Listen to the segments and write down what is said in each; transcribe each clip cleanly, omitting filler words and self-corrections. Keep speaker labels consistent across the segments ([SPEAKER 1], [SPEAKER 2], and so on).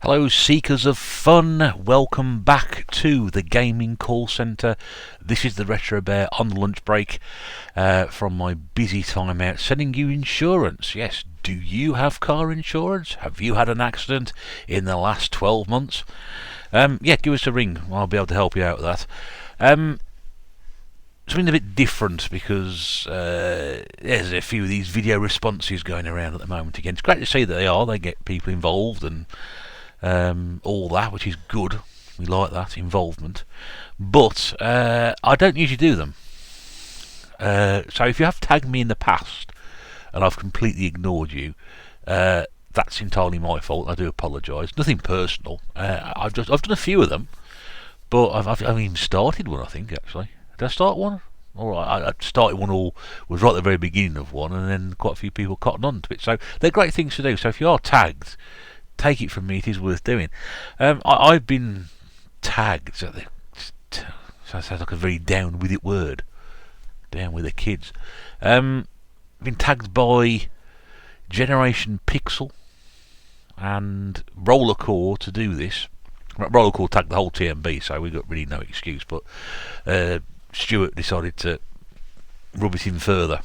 [SPEAKER 1] Hello seekers of fun, welcome back to the gaming call centre. This is the Retro Bear on the lunch break from my busy time out sending you insurance. Yes, do you have car insurance? Have you had an accident in the last 12 months? Yeah, give us a ring, I'll be able to help you out with that. Something a bit different because there's a few of these video responses going around at the moment again. It's great to see that they get people involved and all that, which is good. We like that involvement, but I don't usually do them. So if you have tagged me in the past and I've completely ignored you, that's entirely my fault. I do apologise. Nothing personal. I've done a few of them, but I've even started one. I think actually. Did I start one? All right, I started one, or was right at the very beginning of one, and then quite a few people cottoned on to it. So they're great things to do. So if you are tagged, take it from me, it is worth doing. I've been tagged. Sounds like a very down with it word. Down with the kids. Been tagged by Generation Pixel and Rollerxcore to do this. Rollerxcore tagged the whole TMB, so we got really no excuse. But Stuart decided to rub it in further,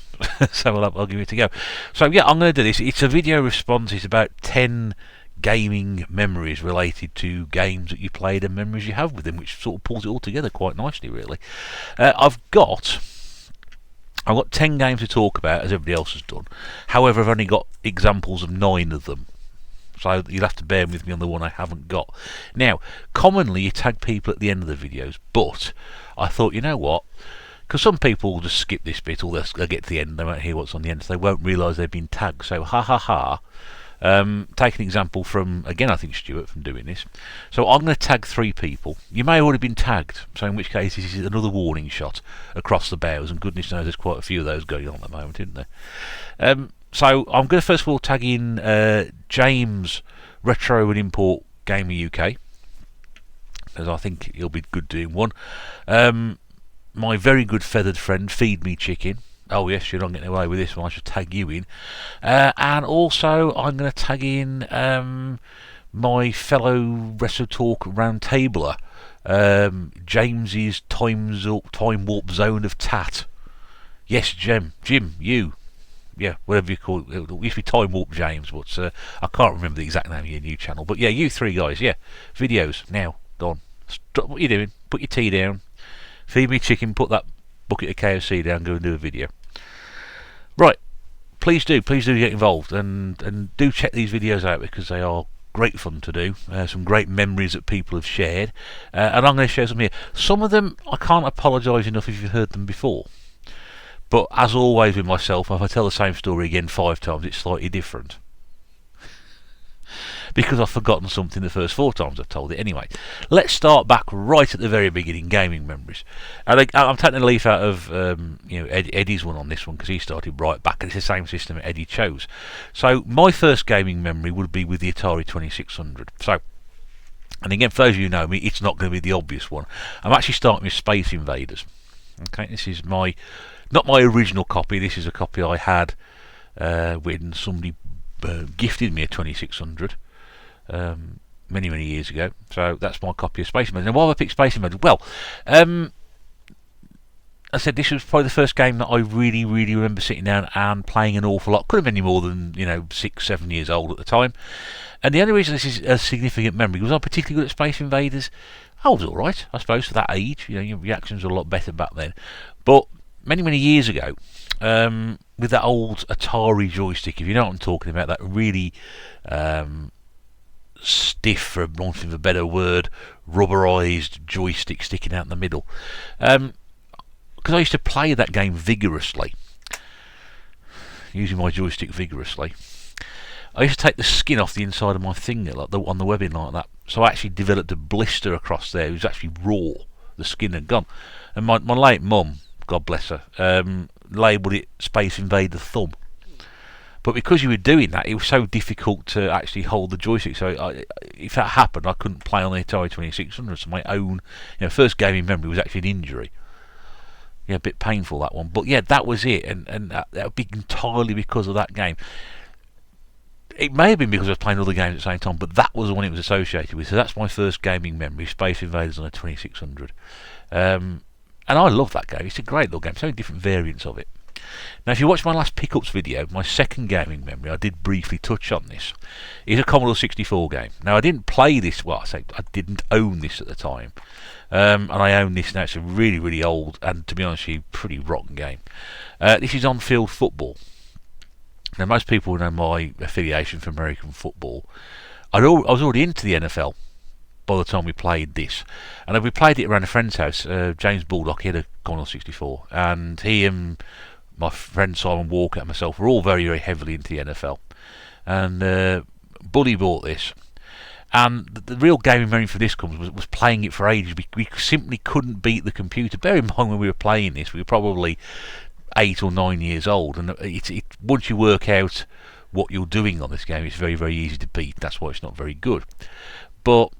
[SPEAKER 1] so I'll give it a go. So yeah, I'm going to do this. It's a video response. It's about 10 gaming memories related to games that you played and memories you have with them, which sort of pulls it all together quite nicely, really. I've got 10 games to talk about, as everybody else has done. However, I've only got examples of 9 of them, so you'll have to bear with me on the one I haven't got. Now, commonly you tag people at the end of the videos, but I thought, you know what, because some people will just skip this bit, or they'll get to the end, they won't hear what's on the end, so they won't realise they've been tagged. So take an example from, again, I think Stuart, from doing this. So I'm going to tag 3 people. You may have already been tagged, so in which case this is another warning shot across the bows, and goodness knows there's quite a few of those going on at the moment, isn't there? So I'm going to first of all tag in James, Retro and Import Gamer UK, because I think he'll be good doing one. My very good feathered friend, Feed Me Chicken. Oh yes, you're not getting away with this one, I should tag you in. And also I'm going to tag in my fellow Wrestle Talk roundtabler, James's Time Warp Zone of Tat. Yes, Jim, you. Yeah, whatever you call it. It used to be Time Warp James, but I can't remember the exact name of your new channel. But yeah, you 3 guys, yeah. Videos, now, go on. Stop what you're doing, put your tea down, feed me chicken, put that bucket of KFC down, go and do a video. Right, please do get involved, and do check these videos out, because they are great fun to do. Some great memories that people have shared, and I'm going to share some here. Some of them I can't apologise enough if you've heard them before, but as always with myself, if I tell the same story again 5 times, it's slightly different, because I've forgotten something the first 4 times I've told it. Anyway, let's start back right at the very beginning, gaming memories. And I'm taking a leaf out of Eddie's one on this one, because he started right back, and it's the same system that Eddie chose. So my first gaming memory would be with the Atari 2600. So, and again, for those of you who know me, it's not going to be the obvious one. I'm actually starting with Space Invaders. Okay, this is not my original copy. This is a copy I had when somebody gifted me a 2600 many years ago. So that's my copy of Space Invaders. Now, why have I picked Space Invaders? Well, I said this was probably the first game that I really remember sitting down and playing an awful lot. Could have been any more than 6-7 years old at the time. And the only reason this is a significant memory was I'm particularly good at Space Invaders. I was all right, I suppose, for that age. Your reactions were a lot better back then. But many years ago, with that old Atari joystick, if you know what I'm talking about, that really stiff, for want of a better word, rubberized joystick sticking out in the middle. Because I used to play that game vigorously, using my joystick vigorously, I used to take the skin off the inside of my finger, like on the webbing like that. So I actually developed a blister across there. It was actually raw. The skin had gone. And my late mum, God bless her, labelled it Space Invader Thumb. But because you were doing that, it was so difficult to actually hold the joystick. So if that happened, I couldn't play on the Atari 2600. So my own first gaming memory was actually an injury. Yeah, a bit painful, that one. But yeah, that was it. And that would be entirely because of that game. It may have been because I was playing other games at the same time, but that was the one it was associated with. So that's my first gaming memory, Space Invaders on a 2600. And I love that game. It's a great little game. So many different variants of it. Now, if you watch my last pickups video, my second gaming memory, I did briefly touch on this, is a Commodore 64 game. Now, I didn't play this, well, I say I didn't own this at the time, and I own this now. It's a really, really old, and to be honest with you, pretty rotten game. This is on-field football. Now, most people know my affiliation for American football. I was already into the NFL by the time we played this, and we played it around a friend's house. James Baldock, he had a Commodore 64, and he and my friend Simon Walker and myself were all very, very heavily into the NFL. And Bully bought this, and the real gaming memory for this was playing it for ages. We simply couldn't beat the computer. Bear in mind, when we were playing this, we were probably 8 or 9 years old, and once you work out what you're doing on this game, it's very, very easy to beat. That's why it's not very good. But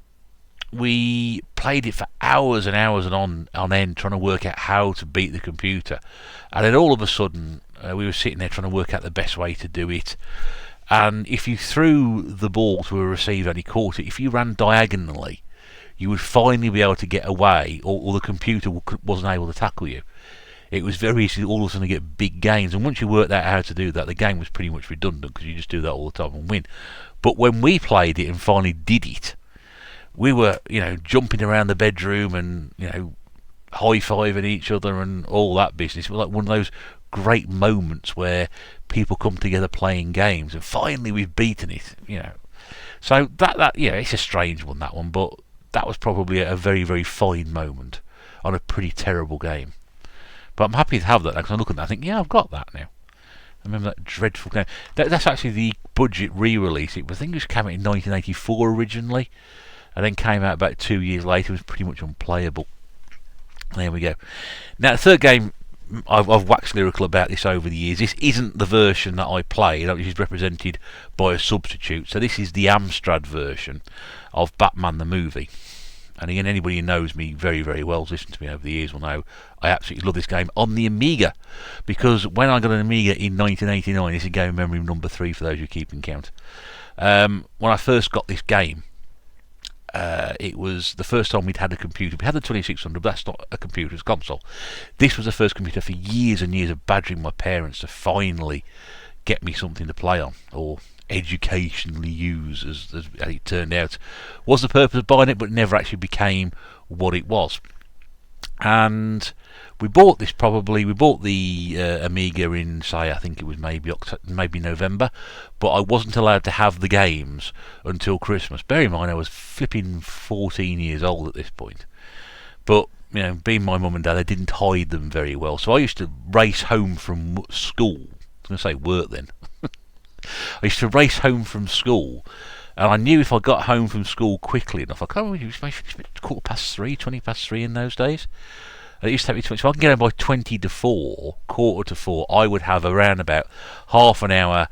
[SPEAKER 1] we played it for hours and hours and on end, trying to work out how to beat the computer. And then all of a sudden, we were sitting there trying to work out the best way to do it. And if you threw the ball to a receiver and he caught it, if you ran diagonally, you would finally be able to get away, or the computer wasn't able to tackle you. It was very easy all of a sudden to get big gains. And once you worked out how to do that, the game was pretty much redundant, because you just do that all the time and win. But when we played it and finally did it, we were, jumping around the bedroom and, high-fiving each other and all that business. It was like one of those great moments where people come together playing games, and finally we've beaten it, So it's a strange one, that one, but that was probably a very, very fine moment on a pretty terrible game. But I'm happy to have that, because I look at that and think, yeah, I've got that now. I remember that dreadful game. That's actually the budget re-release. I think it came out in 1984 originally, and then came out about 2 years later. It was pretty much unplayable. There we go. Now, the third game, I've waxed lyrical about this over the years. This isn't the version that I played, which is represented by a substitute. So this is the Amstrad version of Batman the movie. And again, anybody who knows me very, very well, who's listened to me over the years, will know I absolutely love this game on the Amiga. Because when I got an Amiga in 1989, this is game memory number 3 for those who keep in count. When I first got this game, it was the first time we'd had a computer. We had the 2600, but that's not a computer, it's a console. This was the first computer for years and years of badgering my parents to finally get me something to play on, or educationally use, as it turned out. Was the purpose of buying it, but never actually became what it was. And we bought this we bought the Amiga in, say, I think it was maybe November, but I wasn't allowed to have the games until Christmas. Bear in mind, I was flipping 14 years old at this point. But, being my mum and dad, they didn't hide them very well. So I used to race home from school. I was going to say work then. I used to race home from school, and I knew if I got home from school quickly enough, I can't remember, it was maybe 20 past 3 in those days. And it used to take me 20, so if I can get home by 20 to 4, quarter to 4, I would have around about half an hour,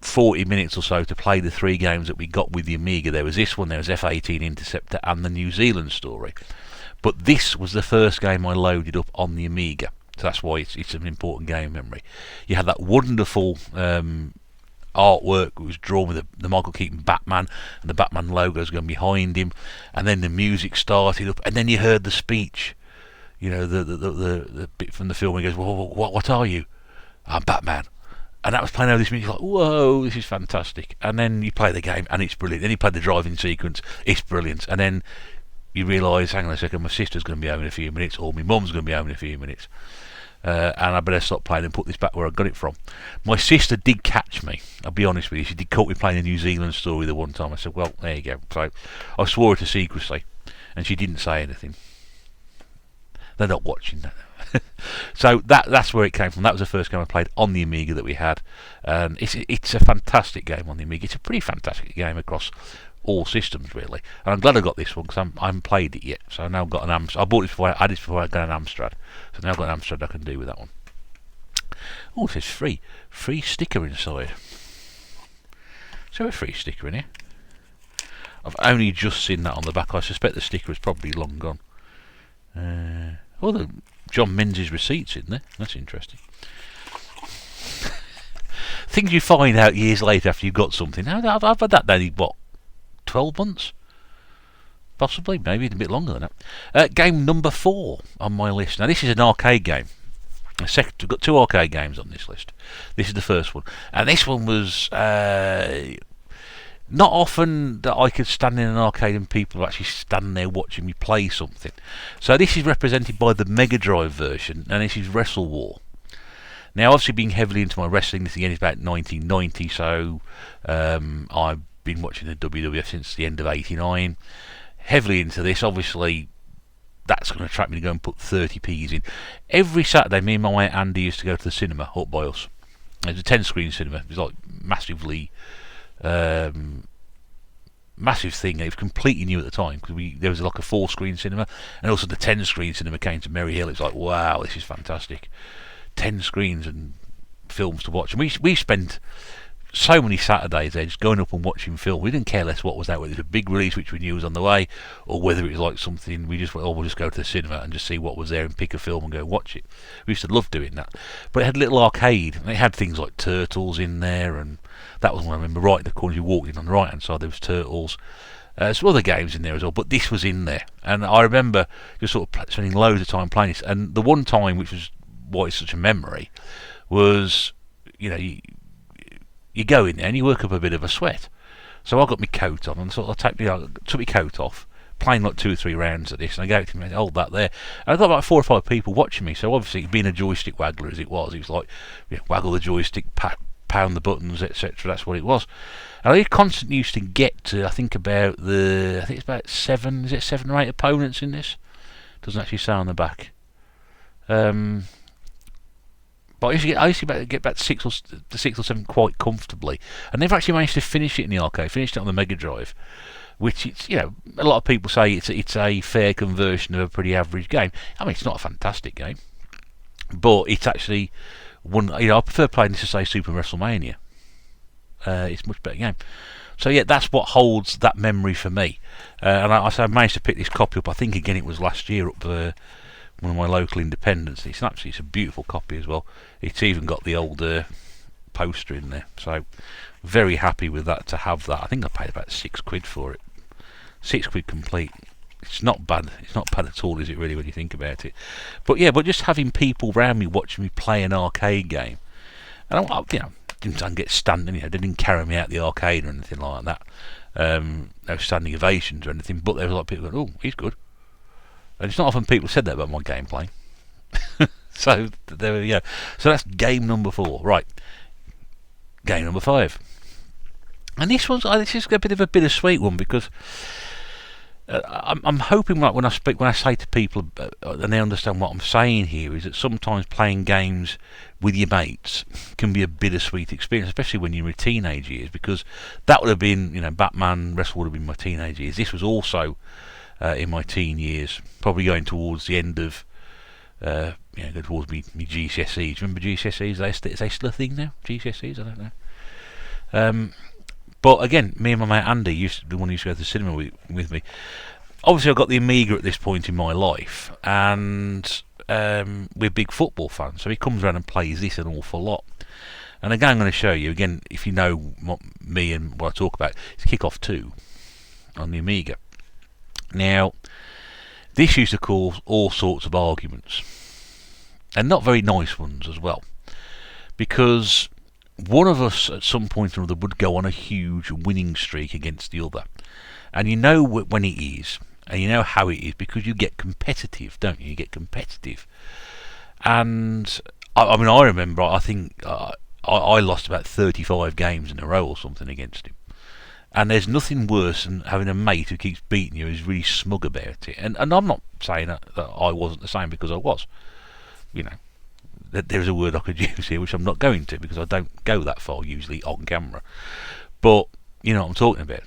[SPEAKER 1] 40 minutes or so to play the 3 games that we got with the Amiga. There was this one, there was F-18 Interceptor, and the New Zealand story. But this was the first game I loaded up on the Amiga. So that's why it's an important game memory. You had that wonderful artwork. It was drawn with the Michael Keaton Batman, and the Batman logos going behind him, and then the music started up, and then you heard the speech. The bit from the film where he goes, what are you? I'm Batman. And that was playing over this music, like, whoa, this is fantastic. And then you play the game, and it's brilliant. Then you play the driving sequence, it's brilliant. And then you realise, hang on a second, my sister's going to be home in a few minutes, or my mum's going to be home in a few minutes. And I better stop playing and put this back where I got it from. My sister did catch me, I'll be honest with you. She did caught me playing the New Zealand story the one time. I said, well, there you go. So I swore her to secrecy, and she didn't say anything. They're not watching that. So that's where it came from. That was the first game I played on the Amiga that we had. And it's a fantastic game on the Amiga. It's a pretty fantastic game across all systems, really. And I'm glad I got this one, because I haven't played it yet. So I've now got an Amstrad. I bought it before I got an Amstrad. So now I've got an Amstrad I can do with that one. Oh, it says free. Free sticker inside. Is there a free sticker in here? I've only just seen that on the back. I suspect the sticker is probably long gone. The John Menzies receipts in there. That's interesting. things you find out years later after you've got something. I've had that nearly, what, 12 months? Possibly, maybe a bit longer than that. Game number 4 on my list. Now, this is an arcade game. We've got 2 arcade games on this list. This is the first one. And this one was not often that I could stand in an arcade and people actually stand there watching me play something. So this is represented by the Mega Drive version, and this is Wrestle War. Now, obviously, being heavily into my wrestling, this again is about 1990, so I've been watching the WWF since the end of '89. Heavily into this, obviously, that's going to attract me to go and put 30p's in. Every Saturday, me and my mate Andy used to go to the cinema up by us. There's a 10-screen cinema. It was like massive thing. It was completely new at the time because there was like a 4-screen cinema, and also the 10-screen cinema came to Merry Hill. It's like, wow, this is fantastic. 10 screens and films to watch. And we spent so many Saturdays there just going up and watching film. We didn't care less what was out, whether it was a big release which we knew was on the way, or whether it was like something we just went, we'll just go to the cinema and just see what was there and pick a film and go and watch it. We used to love doing that. But it had a little arcade, and it had things like Turtles in there, and that was one I remember right in the corner. You walked in on the right hand side, there was Turtles. Some other games in there as well, but this was in there. And I remember just sort of spending loads of time playing this. And the one time, which was why it's such a memory, was, you go in there and you work up a bit of a sweat. So I got my coat on and sort of took my coat off, playing like 2 or 3 rounds at this, and I go to him and hold that there. And I got about 4 or 5 people watching me, so obviously being a joystick waggler as it was like, waggle the joystick, pound the buttons, etc. That's what it was. And I constantly used to get to, I think it's about 7 or 8 opponents in this? Doesn't actually say on the back. But I used to get back to 6 or 7 quite comfortably, and they've actually managed to finish it in the arcade, finished it on the Mega Drive, which it's a lot of people say it's a fair conversion of a pretty average game. I mean, it's not a fantastic game, but it's actually one. I prefer playing this to say Super WrestleMania. It's a much better game. So yeah, that's what holds that memory for me. And I managed to pick this copy up. I think again it was last year up one of my local independents. It's a beautiful copy as well. It's even got the old poster in there. So very happy with that, to have that. I think I paid about £6 for it. £6 complete. It's not bad. It's not bad at all, is it really, when you think about it? But yeah, just having people around me watching me play an arcade game, and didn't get standing. They didn't carry me out the arcade or anything like that. No standing ovations or anything. But there was a lot of people going, "Oh, he's good." And it's not often people said that about my gameplay. So there we go. So that's game number 4. Right. Game number 5. And this is a bit of a bittersweet one, because I'm hoping, like, when I say to people and they understand what I'm saying here, is that sometimes playing games with your mates can be a bittersweet experience, especially when you're in teenage years, because that would have been, Batman Wrestle would have been my teenage years. This was also in my teen years, probably going towards the end of, go towards me GCSEs. Do you remember GCSEs? Is they still a thing now? GCSEs? I don't know. But again, me and my mate Andy used to go to the cinema with me. Obviously, I've got the Amiga at this point in my life, and we're big football fans, so he comes around and plays this an awful lot. And again, I'm going to show you, again, if you know me and what I talk about, it's Kickoff 2 on the Amiga. Now, this used to cause all sorts of arguments, and not very nice ones as well, because one of us at some point or other would go on a huge winning streak against the other. And you know when it is, and you know how it is, because you get competitive, don't you? You get competitive. And I mean, I remember, I think I lost about 35 games in a row or something against him. And there's nothing worse than having a mate who keeps beating you, who's really smug about it. And I'm not saying that I wasn't the same, because I was. That there's a word I could use here, which I'm not going to, because I don't go that far usually on camera. But you know what I'm talking about.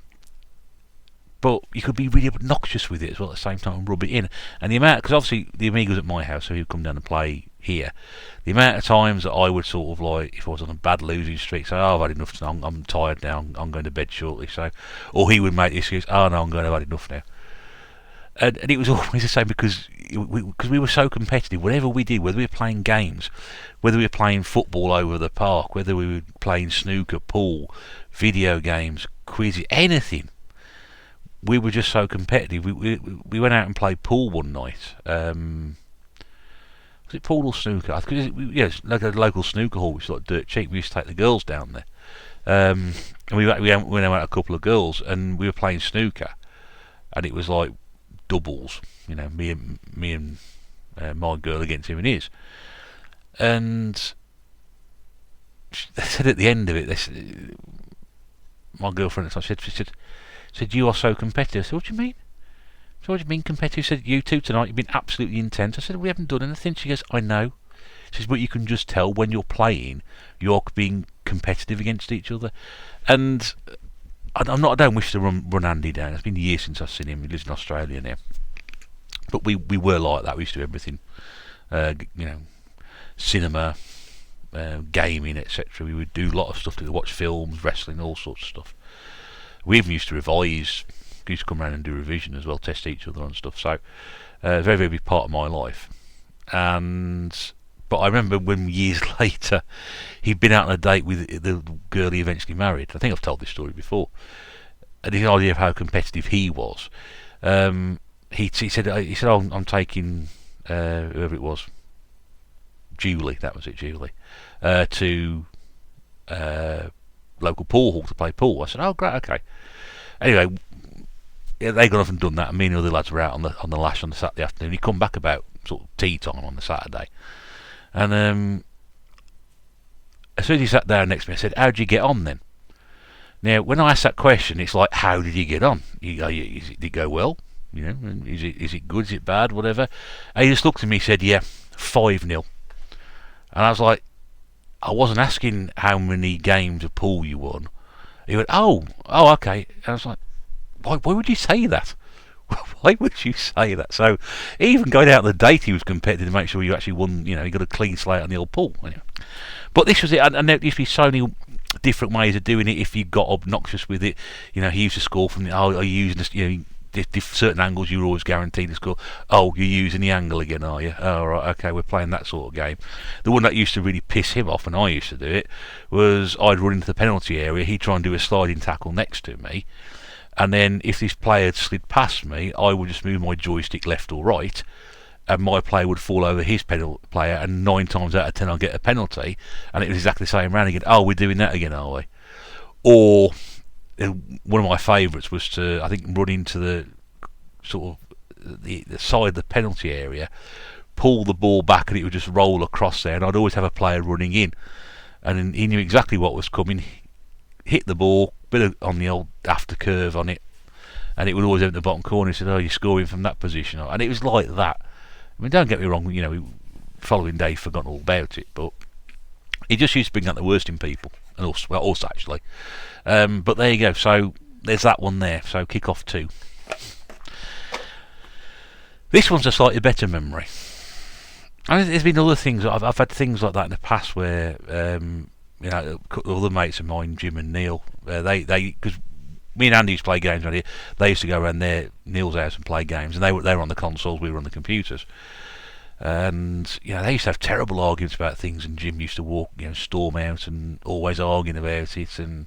[SPEAKER 1] But you could be really obnoxious with it as well at the same time and rub it in. And the amount, because obviously the Amiga's at my house, so he'd come down and play here. The amount of times that I would sort of, like, if I was on a bad losing streak, say, "Oh, I've had enough tonight, I'm tired now, I'm going to bed shortly." So, or he would make the excuse, "Oh no, I'm going to have had enough now." and it was always the same because we were so competitive. Whatever we did, whether we were playing games, whether we were playing football over the park, whether we were playing snooker, pool, video games, quizzes, anything, we were just so competitive. We went out and played pool one night. Was it pool or snooker? It's like a local snooker hall, which is like dirt cheap. We used to take the girls down there. And we went out a couple of girls, and we were playing snooker, and it was like doubles, me and my girl against him and his. And they said at the end of it, my girlfriend said, "You are so competitive." I said, "What do you mean?" So what do you mean competitive? She said, "You two tonight, you've been absolutely intense." I said, "We haven't done anything." She goes, "I know." She says, "But you can just tell when you're playing, you're being competitive against each other." And I don't wish to run Andy down. It's been years since I've seen him. He lives in Australia now. But we were like that. We used to do everything, cinema, gaming, etc. We would do a lot of stuff to watch films, wrestling, all sorts of stuff. We even used to revise. We used to come around and do revision as well, test each other on stuff. So, very, very big part of my life. But I remember when years later, he'd been out on a date with the girl he eventually married. I think I've told this story before. And his idea of how competitive he was. He said, "Oh, I'm taking whoever it was, Julie. That was it, Julie, to local pool hall to play pool." I said, "Oh, great, okay." Anyway, they got off and done that, and me and the other lads were out on the lash on the Saturday afternoon. He come back about sort of tea time on the Saturday, and as soon as he sat down next to me, I said, "How'd you get on then?" Now, when I ask that question, it's like, "How did you get on? Did it go well? Is it good? Is it bad? Whatever." And he just looked at me and said, "Yeah, 5-0. And I was like, I wasn't asking how many games of pool you won. He went, "Oh, okay." And I was like, why would you say that? Why would you say that? So even going out on the date, he was competitive to make sure you actually won. You got a clean slate on the old pool. Anyway. But this was it, and there used to be so many different ways of doing it. If you got obnoxious with it, he used to score from are you using this? Certain angles you were always guaranteed to score. "Oh, you're using the angle again, are you? Oh, right, okay, we're playing that sort of game." The one that used to really piss him off, and I used to do it, was I'd run into the penalty area, he'd try and do a sliding tackle next to me, and then if this player had slid past me, I would just move my joystick left or right, and my player would fall over his player, and 9 times out of 10 I'd get a penalty, and it was exactly the same round again. "Oh, we're doing that again, are we?" Or one of my favourites was to, I think, run into the sort of the side of the penalty area, pull the ball back, and it would just roll across there, and I'd always have a player running in, and he knew exactly what was coming, hit the ball, on the old after curve on it, and it would always end at the bottom corner. He said, "Oh, you're scoring from that position," and it was like that. I mean, don't get me wrong, following day forgotten all about it, but it just used to bring out the worst in people, and also actually. But there you go. So there's that one there. So Kickoff 2. This one's a slightly better memory. And there's been other things. I've had things like that in the past where other mates of mine, Jim and Neil, because me and Andy used to play games around here. They used to go around Neil's house and play games, and they were on the consoles, we were on the computers. And they used to have terrible arguments about things, and Jim used to storm out and always arguing about it. And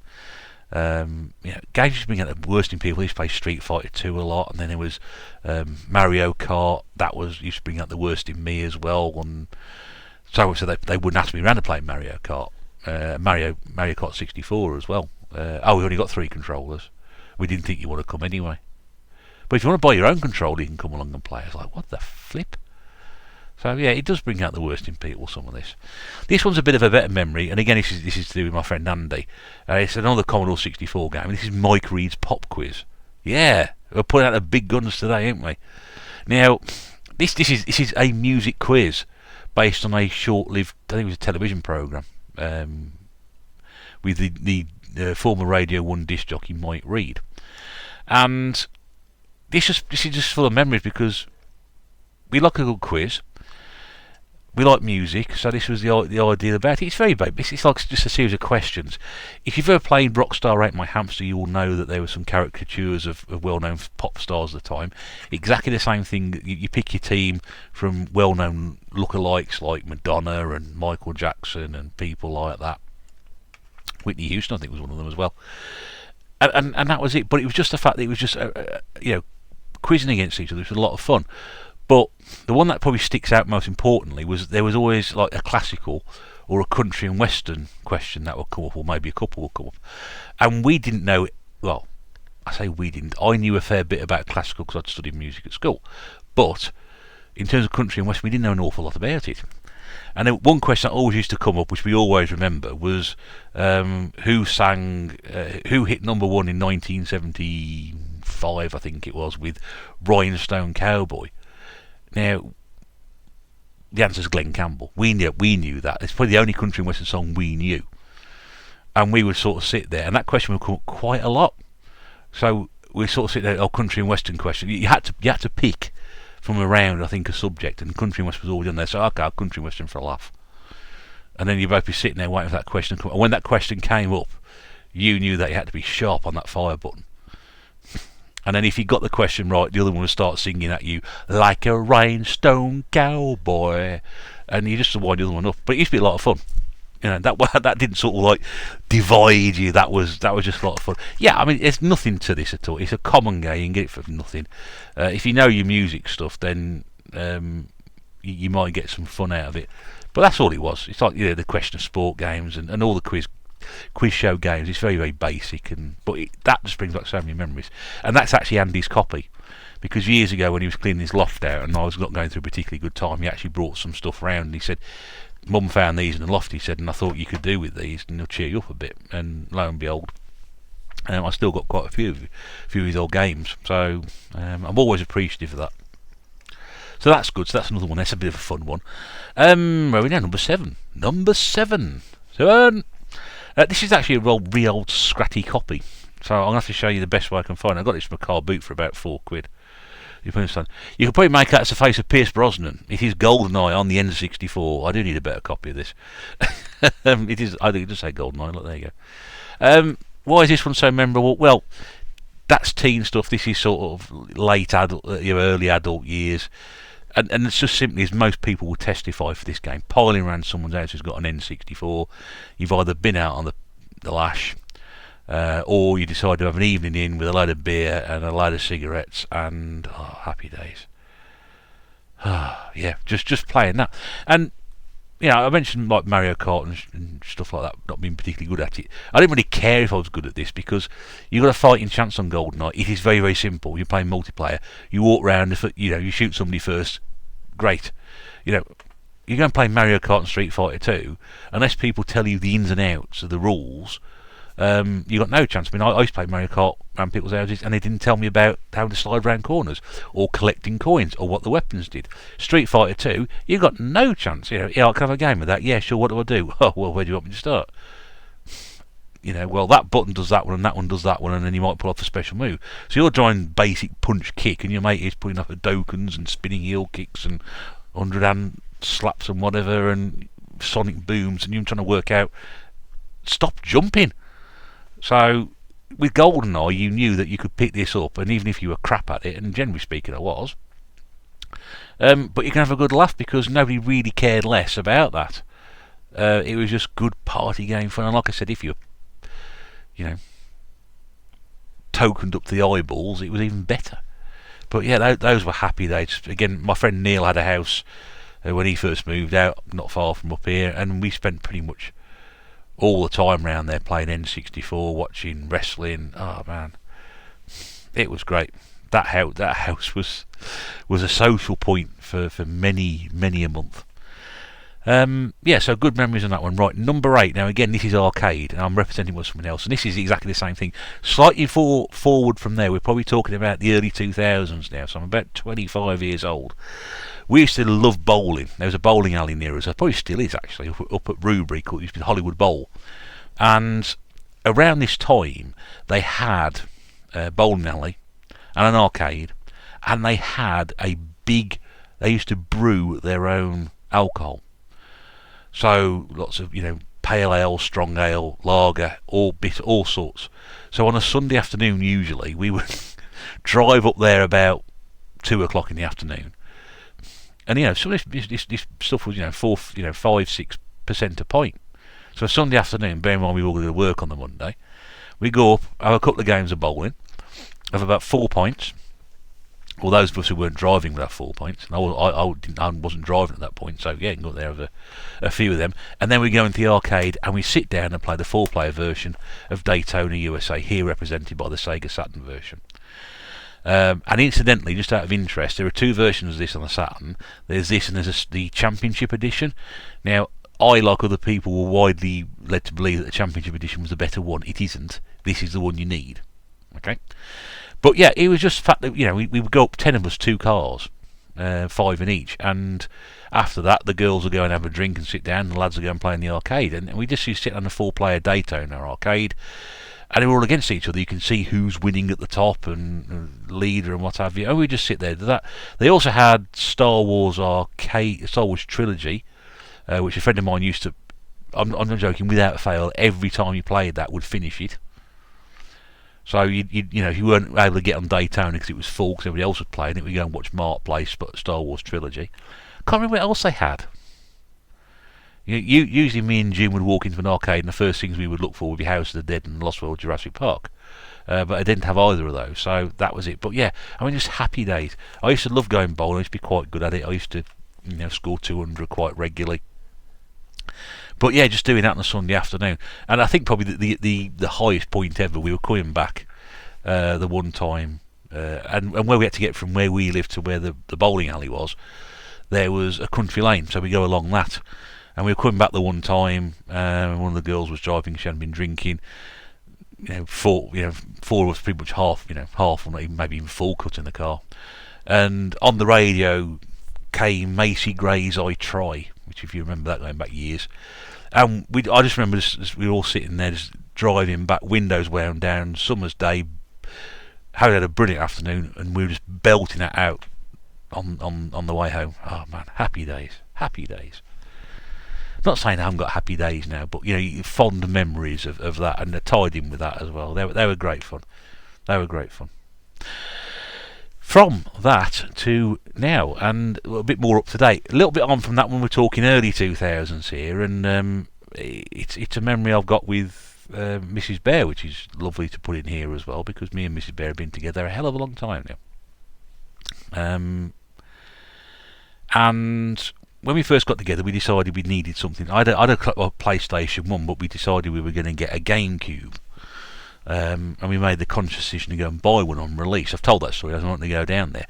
[SPEAKER 1] games used to bring out the worst in people. They used to play Street Fighter 2 a lot, and then there was Mario Kart. That used to bring out the worst in me as well. And so they wouldn't ask me around to play Mario Kart. Mario Kart 64 as well. We only got 3 controllers. We didn't think you want to come anyway. But if you want to buy your own controller, you can come along and play. I was like, what the flip? So yeah, it does bring out the worst in people, some of this. This one's a bit of a better memory, and again, this is to do with my friend Andy. It's another Commodore 64 game. This is Mike Reed's Pop Quiz. Yeah, we're putting out the big guns today, ain't we? Now, this is a music quiz based on a short-lived, I think it was a television programme, with the former Radio 1 disc jockey Mike Reed. And this is just full of memories because we like a good quiz. we like music, so this was the idea about it. It's very basic. It's like just a series of questions. If you've ever played Rockstar Ate My Hamster, you will know that there were some caricatures of well-known pop stars at the time. Exactly the same thing. You pick your team from well-known lookalikes like Madonna and Michael Jackson and people like that. Whitney Houston, I think, was one of them as well. And that was it. But it was just the fact that it was just quizzing against each other. It was a lot of fun. But the one that probably sticks out most importantly was there was always like a classical or a country and western question that would come up, or maybe a couple would come up. And we didn't know it. Well, I say we didn't. I knew a fair bit about classical because I'd studied music at school. But in terms of country and western, we didn't know an awful lot about it. And one question that always used to come up, which we always remember, was who hit number one in 1975, I think it was, with Rhinestone Cowboy. Now, the answer is Glenn Campbell. We knew that. It's probably the only country and western song we knew. And we would sort of sit there, and that question would come up quite a lot. So we sort of sit there, country and western question. You had to pick from around, I think, a subject, and country and western was always on there. So okay, I'll country and western for a laugh. And then you'd both be sitting there waiting for that question to come up. And when that question came up, you knew that you had to be sharp on that fire button. And then if you got the question right, the other one would start singing at you, like a rhinestone cowboy. And you just wind the other one up. But it used to be a lot of fun. You know, that didn't sort of like divide you. That was just a lot of fun. Yeah, I mean, there's nothing to this at all. It's a common game. You can get it for nothing. If you know your music stuff, then you might get some fun out of it. But that's all it was. It's like, the question of sport games and all the quiz show games. It's very, very basic, but that just brings back so many memories. And that's actually Andy's copy, because years ago when he was cleaning his loft out and I was not going through a particularly good time, he actually brought some stuff round and he said, Mum found these in the loft, he said, and I thought you could do with these and they'll cheer you up a bit. And lo and behold, I still got quite a few of his old games, so I'm always appreciative of that. So that's good. So that's another one. That's a bit of a fun one. Where are we now? Number 7. This is actually a real old scratty copy, so I'm going to have to show you the best way I can find it. I got this from a car boot for about £4. You can probably make out it's the face of Pierce Brosnan. It is Goldeneye on the N64. I do need a better copy of this. It is. I think it does say Goldeneye. Look, there you go. Why is this one so memorable? Well, that's teen stuff. This is sort of late adult, early adult years. And it's just simply as most people will testify for this game. Piling around someone's house who's got an N64, you've either been out on the lash, or you decide to have an evening in with a load of beer and a load of cigarettes, and happy days. Yeah, just playing that. And I mentioned like Mario Kart and stuff like that, not being particularly good at it. I didn't really care if I was good at this, because you've got a fighting chance on Goldeneye. It is very, very simple. You're playing multiplayer. You walk around, you shoot somebody first. Great. You go and play Mario Kart and Street Fighter 2, unless people tell you the ins and outs of the rules, you got no chance. I mean, I used to play Mario Kart around people's houses and they didn't tell me about how to slide around corners or collecting coins or what the weapons did. Street Fighter 2, you got no chance. I can have a game of that. Yeah, sure, what do I do? Oh, well, where do you want me to start? Well, that button does that one and that one does that one, and then you might pull off a special move. So you're trying basic punch kick and your mate is putting up Hadokens and spinning heel kicks and 100-hand slaps and whatever and sonic booms, and you're trying to work out, stop jumping. So with Goldeneye, you knew that you could pick this up, and even if you were crap at it, and generally speaking I was, but you can have a good laugh because nobody really cared less about that. It was just good party game fun, and like I said, if you tokened up to the eyeballs, it was even better. But yeah, those were happy days. Again, my friend Neil had a house when he first moved out, not far from up here, and we spent pretty much all the time round there playing N64, watching wrestling. Oh man, it was great. That house was a social point for many a month. So good memories on that one. Right, number 8. Now again, this is arcade, and I'm representing someone else, and this is exactly the same thing. Slightly forward from there, we're probably talking about the early 2000s now, so I'm about 25 years old. We used to love bowling. There was a bowling alley near us. There probably still is, actually, up at Rubery, called, it used to be Hollywood Bowl. And around this time, they had a bowling alley and an arcade, and they had they used to brew their own alcohol. So lots of pale ale, strong ale, lager, all sorts. So on a Sunday afternoon, usually we would drive up there about 2 o'clock in the afternoon, and some of this stuff was 5-6% a pint. So a Sunday afternoon, bearing in mind we were all going to work on the Monday, we go up, have a couple of games of bowling, have about 4 pints. Well, those of us who weren't driving would have 4 pints, and I wasn't driving at that point, so yeah, you can go up there, have a few of them, and then we go into the arcade and we sit down and play the 4-player version of Daytona USA, here represented by the Sega Saturn version. And incidentally, just out of interest, there are 2 versions of this on the Saturn. There's this and there's the Championship Edition. Now, I, like other people, were widely led to believe that the Championship Edition was the better one. It isn't. This is the one you need. Okay? But yeah, it was just the fact that we would go up 10 of us, 2 cars, 5 in each, and after that the girls would go and have a drink and sit down, and the lads would go and play in the arcade, and we just used to sit on a 4-player Daytona arcade, and they were all against each other. You can see who's winning at the top and leader and what have you, and we just sit there. They also had Star Wars Trilogy, which a friend of mine used to, I'm not joking, without fail, every time you played that would finish it. So if you weren't able to get on Daytona because it was full because everybody else was playing it, we'd go and watch Mark play Star Wars Trilogy. Can't remember what else they had. Usually me and Jim would walk into an arcade and the first things we would look for would be House of the Dead and Lost World Jurassic Park. But I didn't have either of those, so that was it. But yeah, just happy days. I used to love going bowling. I used to be quite good at it. I used to score 200 quite regularly. But yeah, just doing that on a Sunday afternoon. And I think probably the highest point ever, we were coming back the one time, and where we had to get from where we lived to where the bowling alley was, there was a country lane, so we go along that. And we were coming back the one time, one of the girls was driving, she hadn't been drinking. Four of us pretty much half, or maybe even full cut in the car. And on the radio came Macy Gray's I Try, which, if you remember that going back years, and I just remember we were all sitting there just driving back, windows wound down, summer's day. Harry had a brilliant afternoon, and we were just belting that out on the way home. Oh man, happy days. Not saying I haven't got happy days now, but fond memories of that, and they're tied in with that as well. They were great fun. From that to now, and a bit more up to date. A little bit on from that when we're talking early 2000s here, and it's a memory I've got with Mrs. Bear, which is lovely to put in here as well, because me and Mrs. Bear have been together a hell of a long time now. And when we first got together, we decided we needed something. I had a PlayStation 1, but we decided we were going to get a GameCube. And we made the conscious decision to go and buy one on release. I've told that story, I don't want to go down there.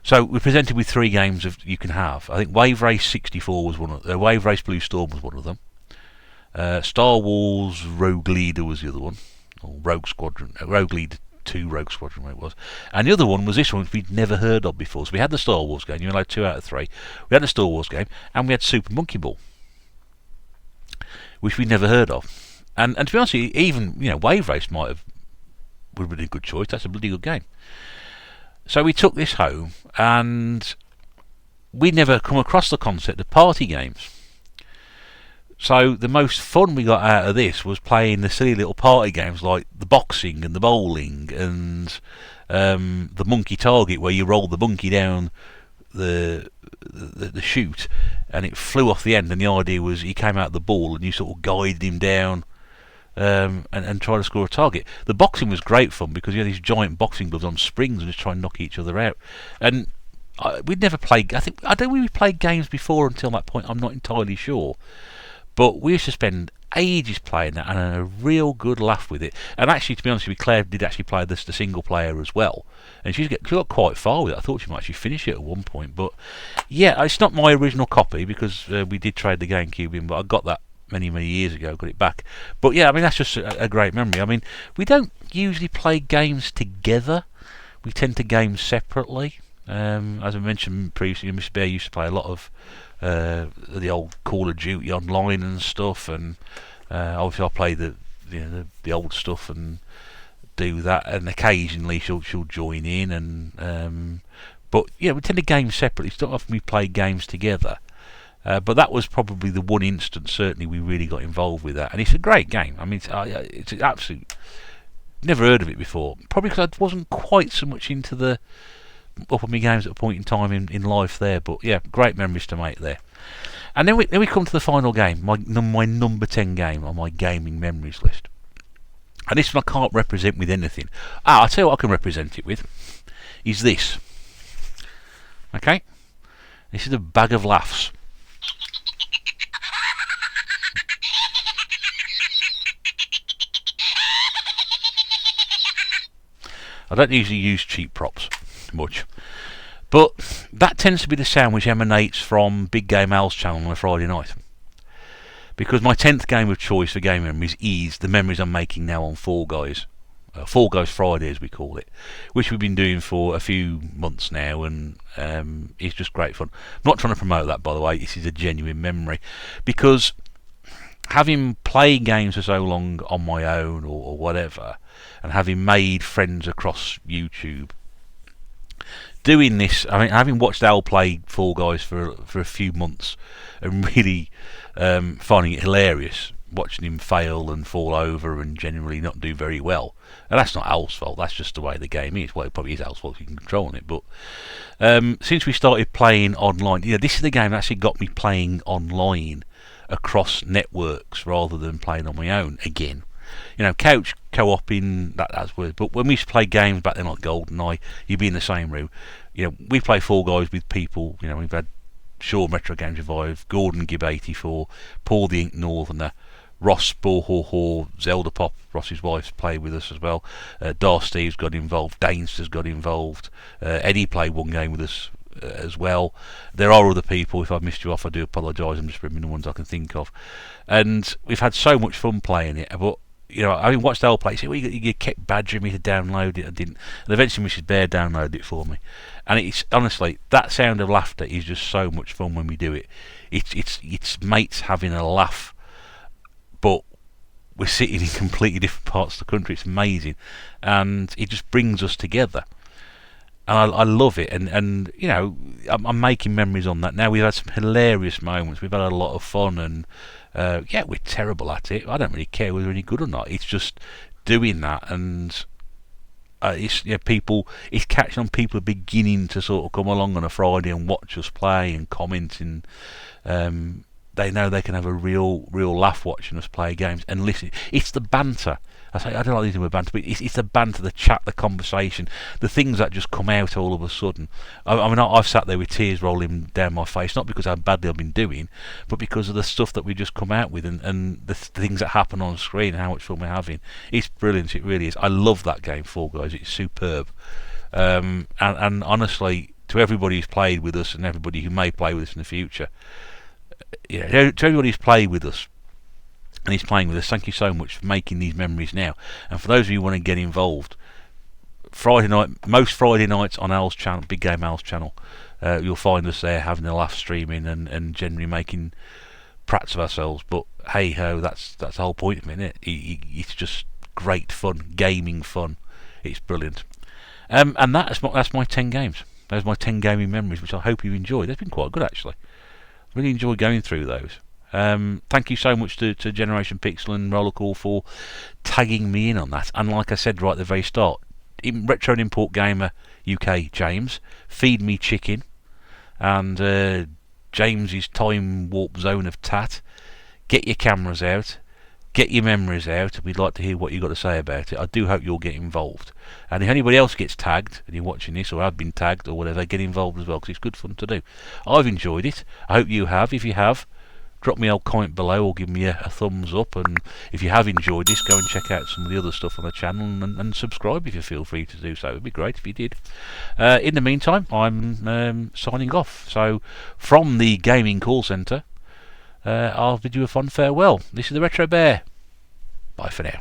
[SPEAKER 1] So we're presented with 3 games you can have. I think Wave Race 64 was one of them. Wave Race Blue Storm was one of them. Star Wars Rogue Leader was the other one, or Rogue Squadron, Rogue Leader 2 Rogue Squadron, where it was. And the other one was this one, which we'd never heard of before. So we had the Star Wars game. You were allowed 2 out of 3. We had the Star Wars game, and we had Super Monkey Ball, which we'd never heard of. And to be honest with you, even Wave Race would have been a good choice. That's a bloody good game. So we took this home, and we'd never come across the concept of party games. So the most fun we got out of this was playing the silly little party games like the boxing and the bowling and the monkey target, where you roll the monkey down the chute and it flew off the end, and the idea was he came out the ball and you sort of guided him down and try to score a target. The boxing was great fun because you had these giant boxing gloves on springs and just try and knock each other out. And we'd never played. I don't think we played games before until that point. I'm not entirely sure, but we used to spend ages playing that and a real good laugh with it. And actually, to be honest with you, Claire did actually play the single player as well, and she got quite far with it. I thought she might actually finish it at one point, but yeah, it's not my original copy because we did trade the GameCube in, but I got that many years ago, got it back. But yeah, that's just a great memory. We don't usually play games together. We tend to game separately. As I mentioned previously, Mr. Bear used to play a lot of the old Call of Duty online and stuff, and obviously I play the old stuff and do that, and occasionally she'll join in, and but yeah, we tend to game separately. It's not often we play games together. But that was probably the one instance, certainly, we really got involved with that. And it's a great game. I mean, it's an absolute... Never heard of it before. Probably because I wasn't quite so much into the up-and-coming games at a point in time in life there. But yeah, great memories to make there. And then we come to the final game, my number 10 game on my gaming memories list. And this one I can't represent with anything. I'll tell you what I can represent it with. Is this. Okay? This is a bag of laughs. I don't usually use cheap props much. But that tends to be the sound which emanates from Big Game Al's channel on a Friday night. Because my 10th game of choice for game memories is the memories I'm making now on Fall Guys. Fall Guys Friday, as we call it. Which we've been doing for a few months now, and it's just great fun. I'm not trying to promote that, by the way. This is a genuine memory. Because having played games for so long on my own or whatever, and having made friends across YouTube, doing this, I mean, having watched Al play Fall Guys for a few months and really finding it hilarious, watching him fail and fall over and generally not do very well. And that's not Al's fault, that's just the way the game is. Well, it probably is Al's fault if you can control it. But since we started playing online, this is the game that actually got me playing online across networks rather than playing on my own again. Couch co-oping, that's weird. But when we used to play games back then like Goldeneye, you'd be in the same room. We play Fall Guys with people. We've had Sean Retro Games Revive, Gordon Gibb 84, Paul the Ink Northerner, Ross Bohor, Zelda Pop, Ross's wife's played with us as well. Dar Steve's got involved, Danester's got involved. Eddie played one game with us as well. There are other people. If I've missed you off, I do apologise. I'm just bringing the ones I can think of. And we've had so much fun playing it. But I watched Al play. Well, you kept badgering me to download it. I didn't. And eventually, Mrs. Bear downloaded it for me. And it's honestly, that sound of laughter is just so much fun when we do it. It's mates having a laugh, but we're sitting in completely different parts of the country. It's amazing, and it just brings us together. And I love it. And I'm making memories on that now. We've had some hilarious moments. We've had a lot of fun, and we're terrible at it. I don't really care whether we're any good or not. It's just doing that, and it's catching on. People are beginning to sort of come along on a Friday and watch us play and comment, and they know they can have a real laugh watching us play games and listen. It's the banter. I don't like using the word banter, but it's the banter, the chat, the conversation, the things that just come out all of a sudden. I mean, I've sat there with tears rolling down my face, not because how badly I've been doing, but because of the stuff that we just come out with and the things that happen on screen and how much fun we're having. It's brilliant, it really is. I love that game, Fall Guys. It's superb. And honestly, to everybody who's played with us and everybody who may play with us in the future, to everybody who's played with us and he's playing with us, thank you so much for making these memories now. And for those of you who want to get involved, most Friday nights on Al's channel, Big Game Al's channel, you'll find us there having a laugh, streaming and generally making prats of ourselves. But hey ho, that's the whole point of it, isn't it? It's just great fun, gaming fun. It's brilliant. And that's my 10 games. Those are my 10 gaming memories, which I hope you enjoyed. They've been quite good actually. Really enjoyed going through those. Thank you so much to Generation Pixel and Rollerxcore for tagging me in on that. And like I said right at the very start, Retro and Import Gamer UK James, Feed Me Chicken, and James's Time Warp Zone of Tat. Get your cameras out, get your memories out. We'd like to hear what you've got to say about it. I do hope you'll get involved. And if anybody else gets tagged, and you're watching this, or have been tagged, or whatever, get involved as well, because it's good fun to do. I've enjoyed it. I hope you have. If you have, drop me a comment below or give me a thumbs up. And if you have enjoyed this, go and check out some of the other stuff on the channel and subscribe if you feel free to do so. It would be great if you did. In the meantime, I'm signing off. So from the Gaming Call Centre, I'll bid you a fond farewell. This is the Retro Bear. Bye for now.